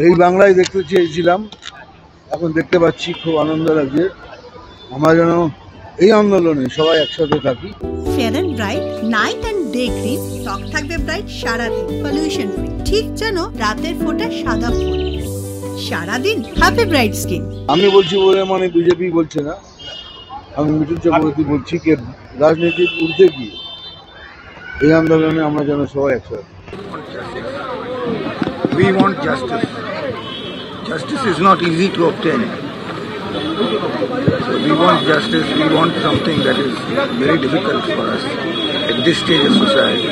এই বাংলায় দেখতে চেয়েছিলাম, এখন দেখতে পাচ্ছি, খুব আনন্দ লাগছে। আমরা যেন এই আন্দোলনে সবাই একসাথে থাকি। Fair and bright night and day cream, ত্বক থাকবে ব্রাইট সারাদিন, পলিউশন ফ্রি, ঠিক যেন রাতের ফোঁটা সাদা ফুল। সারাদিন হ্যাপি ব্রাইট স্কিন। আমি বলছি বলে মানে বিজেপি বলছে না, আমি মিঠুন চক্রবর্তী বলছি কে রাজনীতির ঊর্ধ্বে কি এই আন্দোলনে আমরা যেন সবাই একসাথে। We want justice. Justice is not easy to obtain. So we want justice, we want something that is very difficult for us at this stage of society.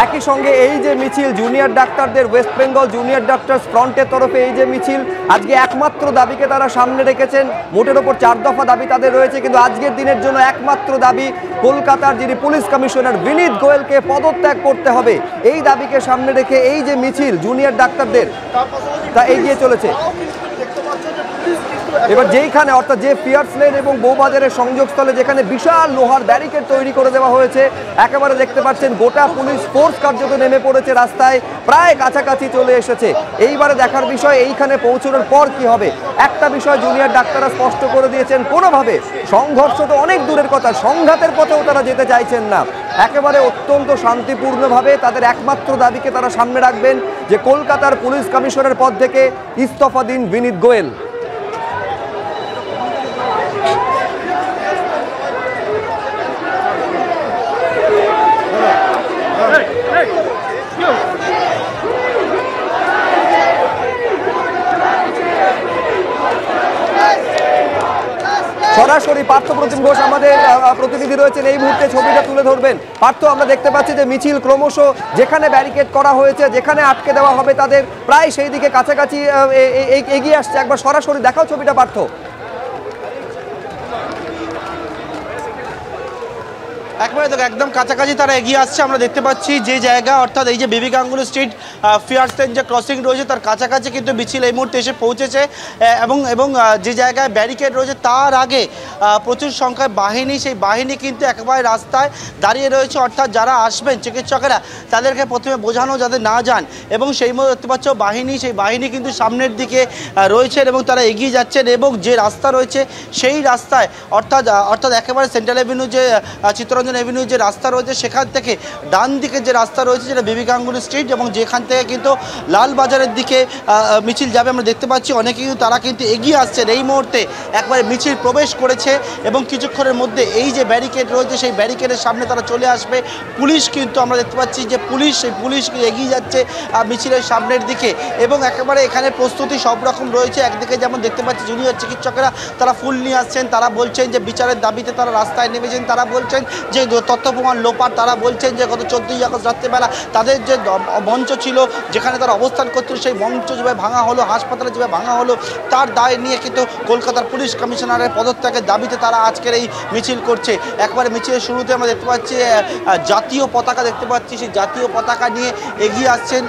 একই সঙ্গে এই যে মিছিল জুনিয়র ডাক্তারদের, ওয়েস্ট বেঙ্গল জুনিয়র ডাক্তার্স ফ্রন্টের তরফে এই যে মিছিল, আজকে একমাত্র দাবিকে তারা সামনে রেখেছেন। মোটের ওপর 4 দফা দাবি তাদের রয়েছে, কিন্তু আজকের দিনের জন্য একমাত্র দাবি কলকাতার যিনি পুলিশ কমিশনার বিনীত গোয়েলকে পদত্যাগ করতে হবে। এই দাবিকে সামনে রেখে এই যে মিছিল জুনিয়র ডাক্তারদের তা এগিয়ে চলেছে। এবার যেইখানে অর্থাৎ যে পিয়ার্স লেন এবং বউবাজারের সংযোগস্থলে যেখানে বিশাল লোহার ব্যারিকেড তৈরি করে দেওয়া হয়েছে, একেবারে দেখতে পাচ্ছেন গোটা পুলিশ ফোর্স কার্যত নেমে পড়েছে রাস্তায়, প্রায় কাছাকাছি চলে এসেছে। এইবারে দেখার বিষয় এইখানে পৌঁছানোর পর কি হবে। একটা বিষয় জুনিয়র ডাক্তাররা স্পষ্ট করে দিয়েছেন, কোনোভাবে সংঘর্ষ তো অনেক দূরের কথা, সংঘাতের পথেও তারা যেতে চাইছেন না। একেবারে অত্যন্ত শান্তিপূর্ণভাবে তাদের একমাত্র দাবিকে তারা সামনে রাখবেন যে কলকাতার পুলিশ কমিশনার পদ থেকে ইস্তফা দিন বিনীত গোয়েল। সরাসরি পার্থপ্রতিম ঘোষ আমাদের প্রতিনিধি রয়েছেন, এই মুহূর্তে ছবিটা তুলে ধরবেন। পার্থ, আমরা দেখতে পাচ্ছি যে মিছিল ক্রমশ যেখানে ব্যারিকেড করা হয়েছে, যেখানে আটকে দেওয়া হবে তাদের, প্রায় সেই দিকে কাছাকাছি এগিয়ে আসছে। একবার সরাসরি দেখাও ছবিটা পার্থ। একবারে দেখো একদম কাছাকাছি তারা এগিয়ে আসছে। আমরা দেখতে পাচ্ছি যে জায়গা, অর্থাৎ এই যে বেবি গাঙ্গুলি স্ট্রিট ফিয়ার্সেন যে ক্রসিং রয়েছে তার কাছাকাছি কিন্তু মিছিল এই মুহূর্তে এসে পৌঁছেছে। এবং যে জায়গায় ব্যারিকেড রয়েছে তার আগে প্রচুর সংখ্যায় বাহিনী, সেই বাহিনী কিন্তু একেবারে রাস্তায় দাঁড়িয়ে রয়েছে। অর্থাৎ যারা আসবেন চিকিৎসকেরা তাদেরকে প্রথমে বোঝানো যাতে না যান, এবং সেই মতো দেখতে পাচ্ছ বাহিনী, সেই বাহিনী কিন্তু সামনের দিকে রয়েছেন এবং তারা এগিয়ে যাচ্ছেন। এবং যে রাস্তা রয়েছে সেই রাস্তায় অর্থাৎ একেবারে সেন্ট্রাল এভিনিউ যে চিত্তরঞ্জন এভিনিউ যে রাস্তা রয়েছে সেখান থেকে ডান দিকে যে রাস্তা রয়েছে যেটা বেবি গাঙ্গুলি স্ট্রিট, এবং যেখান থেকে কিন্তু লালবাজারের দিকে মিছিল যাবে। আমরা দেখতে পাচ্ছি অনেকেই তারা কিন্তু এগিয়ে আসছেন। এই মুহূর্তে একবারে মিছিল প্রবেশ করেছে এবং কিছুক্ষণের মধ্যে এই যে ব্যারিকেড রয়েছে সেই ব্যারিকেডের সামনে তারা চলে আসবে। পুলিশ কিন্তু আমরা দেখতে পাচ্ছি যে সেই পুলিশ এগিয়ে যাচ্ছে মিছিলের সামনের দিকে, এবং একেবারে এখানে প্রস্তুতি সব রকম রয়েছে। একদিকে যেমন দেখতে পাচ্ছি জুনিয়র চিকিৎসকেরা তারা ফুল নিয়ে আসছেন, তারা বলছেন যে বিচারের দাবিতে তারা রাস্তায় নেমেছেন। তারা বলছেন যে তথ্য প্রমাণ লোপাট, তারা বলছেন যে গত 14ই আগস্ট রাত্রেবেলা তাদের যে মঞ্চ ছিল যেখানে তারা অবস্থান করছিল সেই মঞ্চ যেভাবে ভাঙা হলো, হাসপাতালে যেভাবে ভাঙা হলো, তার দায় নিয়ে কিন্তু কলকাতার পুলিশ কমিশনারের পদত্যাগের দাবিতে তারা আজকের এই মিছিল করছে। একবারে মিছিলের শুরুতে আমরা দেখতে পাচ্ছি জাতীয় পতাকা দেখতে পাচ্ছি, সেই জাতীয় পতাকা নিয়ে এগিয়ে আসছেন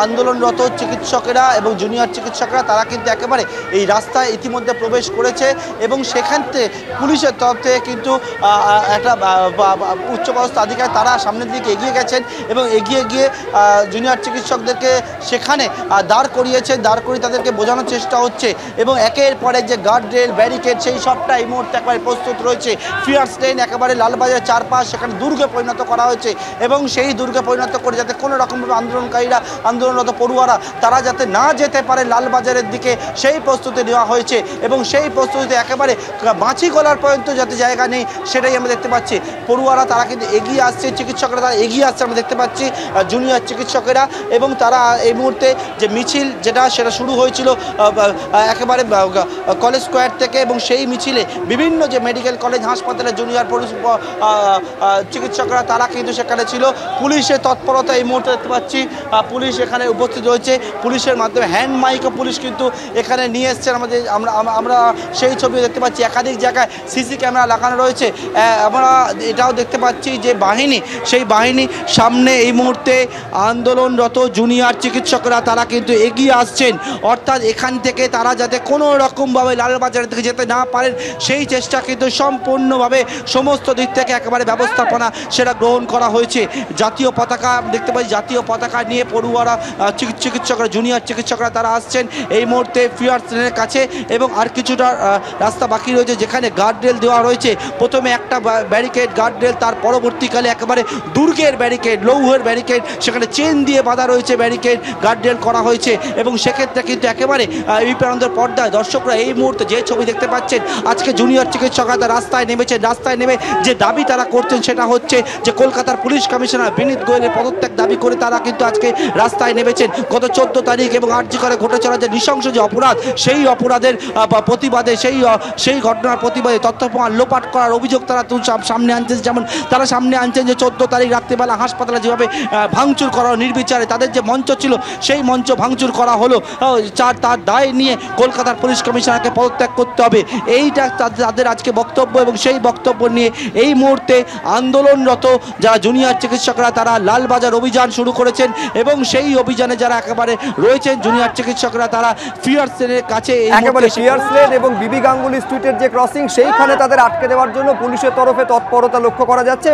আন্দোলনরত চিকিৎসকেরা এবং জুনিয়র চিকিৎসকরা। তারা কিন্তু একেবারে এই রাস্তায় ইতিমধ্যে প্রবেশ করেছে এবং সেখান থেকে পুলিশের তরফ থেকে কিন্তু একটা উচ্চপদস্থ আধিকারিক তারা সামনের দিকে এগিয়ে গেছেন এবং এগিয়ে গিয়ে জুনিয়র চিকিৎসকদেরকে সেখানে দাঁড় করিয়েছে। দাঁড় করিয়ে তাদেরকে বোঝানোর চেষ্টা হচ্ছে এবং একের পরে যে গার্ড রেল, ব্যারিকেড সেই সবটা এই মুহূর্তে একেবারে প্রস্তুত রয়েছে। ফিয়ার্স লেন একেবারে লালবাজার চারপাশ সেখানে দুর্গে পরিণত করা হয়েছে এবং সেই দুর্গে পরিণত করে যাতে কোনো রকমভাবে আন্দোলনকারীরা, আন্দোলনরত পড়ুয়ারা তারা যাতে না যেতে পারে লালবাজারের দিকে, সেই প্রস্তুতি নেওয়া হয়েছে এবং সেই প্রস্তুতিতে একেবারে বাঁচি গলার পর্যন্ত যাতে জায়গা নেই সেটাই আমরা দেখতে পাচ্ছি। পড়ুয়ারা তারা কিন্তু এগিয়ে আসছে, চিকিৎসকরা তারা এগিয়ে আসছে আমরা দেখতে পাচ্ছি, জুনিয়র চিকিৎসকেরা। এবং তারা এই মুহূর্তে যে মিছিল সেটা শুরু হয়েছিল একেবারে কলেজ স্কোয়ার থেকে, এবং সেই মিছিলে বিভিন্ন যে মেডিকেল কলেজ হাসপাতালে জুনিয়র চিকিৎসকরা তারা কিন্তু সেখানে ছিল। পুলিশের তৎপরতা এই মুহূর্তে দেখতে পাচ্ছি, পুলিশ এখানে উপস্থিত রয়েছে। পুলিশের মাধ্যমে হ্যান্ড মাইকও পুলিশ কিন্তু এখানে নিয়ে এসছেন। আমরা সেই ছবি দেখতে পাচ্ছি, একাধিক জায়গায় সিসি ক্যামেরা লাগানো রয়েছে। আমরা এটা সেটাও দেখতে পাচ্ছি যে বাহিনী, সেই বাহিনী সামনে এই মুহূর্তে আন্দোলনরত জুনিয়র চিকিৎসকরা তারা কিন্তু এগিয়ে আসছেন, অর্থাৎ এখান থেকে তারা যাতে কোনো রকমভাবে লালবাজারের দিকে যেতে না পারেন সেই চেষ্টা কিন্তু সম্পূর্ণভাবে সমস্ত দিক থেকে একেবারে ব্যবস্থাপনা সেটা গ্রহণ করা হয়েছে। জাতীয় পতাকা দেখতে পাচ্ছি, জাতীয় পতাকা নিয়ে পড়ুয়ারা চিকিৎসকরা জুনিয়র চিকিৎসকরা তারা আসছেন এই মুহূর্তে ফিয়ার্স লেনের কাছে, এবং আর কিছুটা রাস্তা বাকি রয়েছে যেখানে গার্ডরেল দেওয়া রয়েছে। প্রথমে একটা ব্যারিকেড গার্ডরেল, তার পরবর্তীকালে একেবারে দুর্গের ব্যারিকেড, লৌহের ব্যারিকেড, সেখানে চেন দিয়ে বাঁধা রয়েছে ব্যারিকেড, গার্ডরেল করা হয়েছে। এবং সেক্ষেত্রে কিন্তু একেবারে এই প্রান্তের পর্দায় দর্শকরা এই মুহূর্তে যে ছবি দেখতে পাচ্ছেন, আজকে জুনিয়র চিকিৎসকরা তারা রাস্তায় নেমেছেন। রাস্তায় নেমে যে দাবি তারা করছেন সেটা হচ্ছে যে কলকাতার পুলিশ কমিশনার বিনীত গোয়েলের পদত্যাগ দাবি করে তারা কিন্তু আজকে রাস্তায় নেমেছেন। গত 14 তারিখ এবং আরজি করে ঘটে চলা যে নৃশংস যে অপরাধ, সেই অপরাধের প্রতিবাদে, সেই ঘটনার প্রতিবাদে তথ্য প্রমাণ লোপাট করার অভিযোগ তারা সামনে আনছেন। যেমন তারা সামনে আনছেন যে 14 তারিখ রাত্রিবেলা হাসপাতালে যেভাবে ভাঙচুর করা নির্বিচারে, তাদের যে মঞ্চ ছিল সেই মঞ্চ ভাঙচুর করা হলো, তার দায় নিয়ে কলকাতার পুলিশ কমিশনারকে পদত্যাগ করতে হবে, এইটা তাদের আজকে বক্তব্য। এবং সেই বক্তব্য নিয়ে এই মুহূর্তে আন্দোলনরত যারা জুনিয়র চিকিৎসকরা তারা লালবাজার অভিযান শুরু করেছেন, এবং সেই অভিযানে যারা একেবারে রয়েছেন জুনিয়র চিকিৎসকরা তারা ফিয়ার্স লেনের কাছে একেবারে ফিয়ার্স লেন এবং বিবি গাঙ্গুলি স্ট্রিটের যে ক্রসিং সেইখানে তাদের আটকে দেওয়ার জন্য পুলিশের তরফে তৎপরতা লক্ষ্য করা যাচ্ছে।